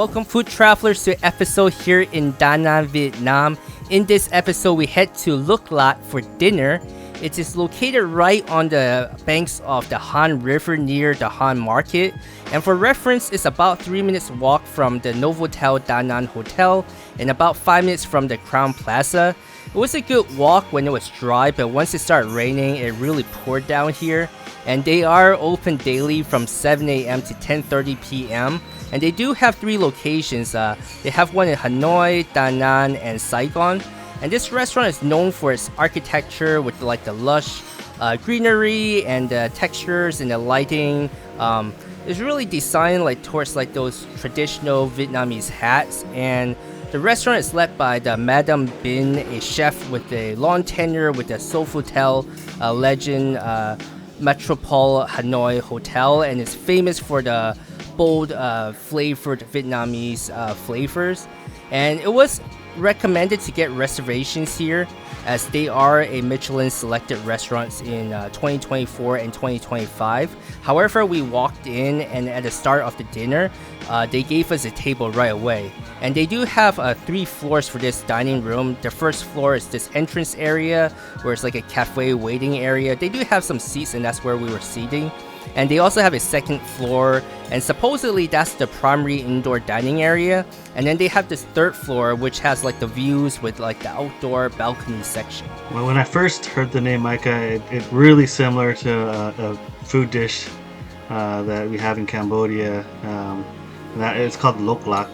Welcome food travelers to episode here in Da Nang, Vietnam. In this episode we head to Luk Lat for dinner. It is located right on the banks of the Han River near the Han Market. And for reference, it's about 3 minutes walk from the Novotel Danang Hotel and about 5 minutes from the Crown Plaza. It was a good walk when it was dry, but once it started raining, it really poured down here. And they are open daily from 7 a.m. to 10:30 p.m. And they do have 3 locations. They have one in Hanoi, Da Nang, and Saigon. And this restaurant is known for its architecture with like the lush greenery and the textures and the lighting. It's really designed like towards like those traditional Vietnamese hats. And the restaurant is led by the Madame Bin, a chef with a long tenure with the Sofitel legend Metropole Hanoi Hotel, and is famous for the bold flavored Vietnamese flavors. And it was recommended to get reservations here as they are a Michelin selected restaurants in 2024 and 2025. However, we walked in and at the start of the dinner, they gave us a table right away. And they do have 3 floors for this dining room. The first floor is this entrance area where it's like a cafe waiting area. They do have some seats and that's where we were seating. And they also have a second floor, and supposedly that's the primary indoor dining area. And then they have this third floor which has like the views with like the outdoor balcony section. Well, when I first heard the name Micah, it really similar to a food dish that we have in Cambodia. That it's called LukLak,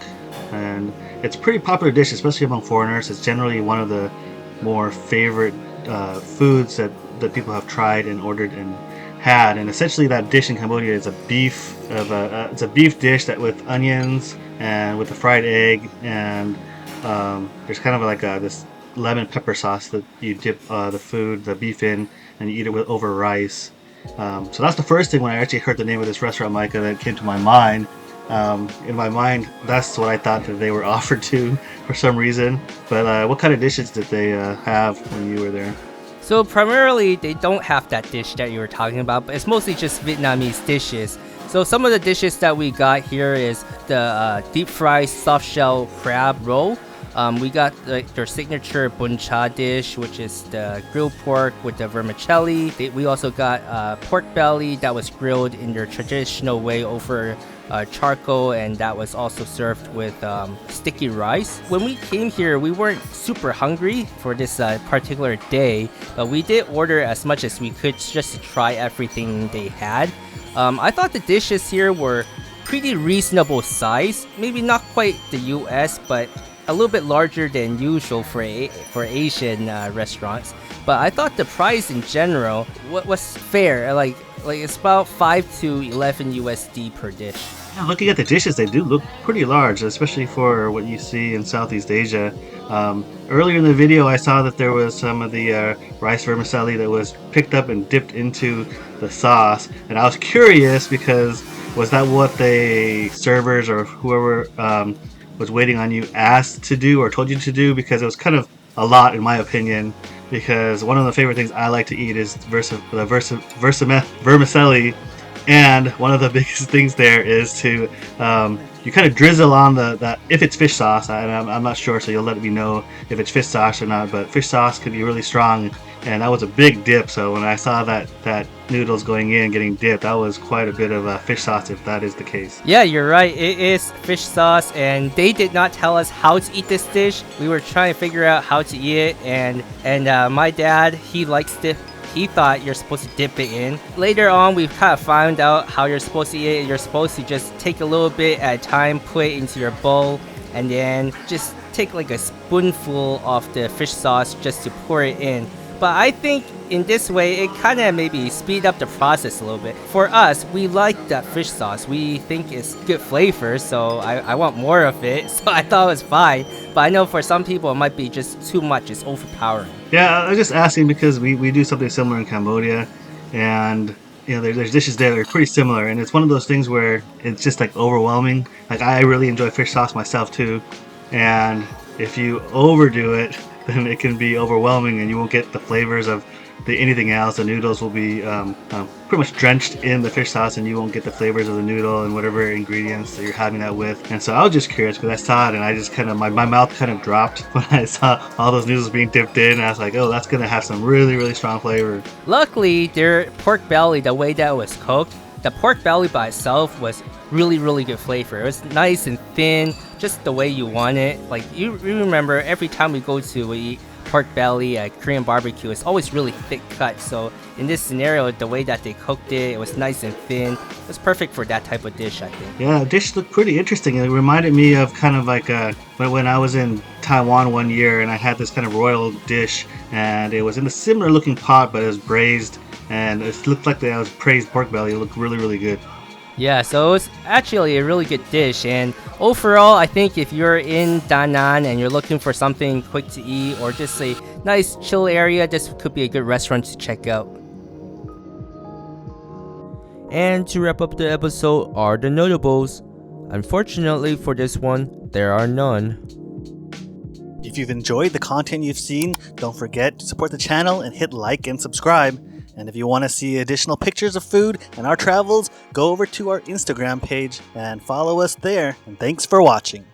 and it's a pretty popular dish, especially among foreigners. It's generally one of the more favorite foods that people have tried and ordered and had. And essentially that dish in Cambodia is it's a beef dish that with onions and with a fried egg, and there's kind of like this lemon pepper sauce that you dip the beef in, and you eat it over rice. So that's the first thing when I actually heard the name of this restaurant, Micah, that came to my mind. In my mind, that's what I thought that they were offered to for some reason. But what kind of dishes did they have when you were there? So primarily, they don't have that dish that you were talking about, but it's mostly just Vietnamese dishes. So some of the dishes that we got here is the deep fried soft shell crab roll. We got their signature bun cha dish, which is the grilled pork with the vermicelli. We also got pork belly that was grilled in their traditional way over charcoal, and that was also served with sticky rice. When we came here, we weren't super hungry for this particular day, but we did order as much as we could just to try everything they had. I thought the dishes here were pretty reasonable size, maybe not quite the US, but a little bit larger than usual for Asian restaurants. But I thought the price in general was fair. Like it's about 5 to 11 USD per dish. Yeah, looking at the dishes, they do look pretty large, especially for what you see in Southeast Asia. Earlier in the video, I saw that there was some of the rice vermicelli that was picked up and dipped into the sauce, and I was curious because was that what the servers or whoever was waiting on you asked to do or told you to do? Because it was kind of a lot in my opinion, because one of the favorite things I like to eat is vermicelli, and one of the biggest things there is to you kind of drizzle on the if it's fish sauce, and I'm not sure, so you'll let me know if it's fish sauce or not, but fish sauce could be really strong, and that was a big dip. So when I saw that noodles going in getting dipped, that was quite a bit of fish sauce, if that is the case. Yeah, you're right, it is fish sauce, and they did not tell us how to eat this dish. We were trying to figure out how to eat it, and my dad, he likes it. He thought you're supposed to dip it in. Later on, we kind of found out how you're supposed to eat it. You're supposed to just take a little bit at a time, put it into your bowl, and then just take like a spoonful of the fish sauce just to pour it in. But I think in this way, it kind of maybe speed up the process a little bit. For us, we like that fish sauce. We think it's good flavor, so I want more of it. So I thought it was fine. But I know for some people, it might be just too much. It's overpowering. Yeah, I was just asking because we do something similar in Cambodia, and you know, there's dishes there that are pretty similar, and it's one of those things where it's just like overwhelming. Like I really enjoy fish sauce myself too, and if you overdo it, then it can be overwhelming, and you won't get the flavors of anything else. The noodles will be pretty much drenched in the fish sauce, and you won't get the flavors of the noodle and whatever ingredients that you're having that with. And so I was just curious because I saw it, and I just kind of my mouth kind of dropped when I saw all those noodles being dipped in. And I was like, oh, that's gonna have some really, really strong flavor. Luckily, their pork belly, the way that it was cooked, the pork belly by itself was really, really good flavor. It was nice and thin, just the way you want it. Like you remember, every time we go to eat pork belly at Korean barbecue, it's always really thick cut. So in this scenario, the way that they cooked it, it was nice and thin. It was perfect for that type of dish, I think. Yeah, the dish looked pretty interesting. It reminded me of kind of like when I was in Taiwan one year, and I had this kind of royal dish, and it was in a similar looking pot, but it was braised, and it looked like that was braised pork belly. It looked really, really good. Yeah, so it was actually a really good dish, and overall, I think if you're in Da Nang and you're looking for something quick to eat or just a nice chill area, this could be a good restaurant to check out. And to wrap up the episode are the notables. Unfortunately for this one, there are none. If you've enjoyed the content you've seen, don't forget to support the channel and hit like and subscribe. And if you want to see additional pictures of food and our travels, go over to our Instagram page and follow us there. And thanks for watching.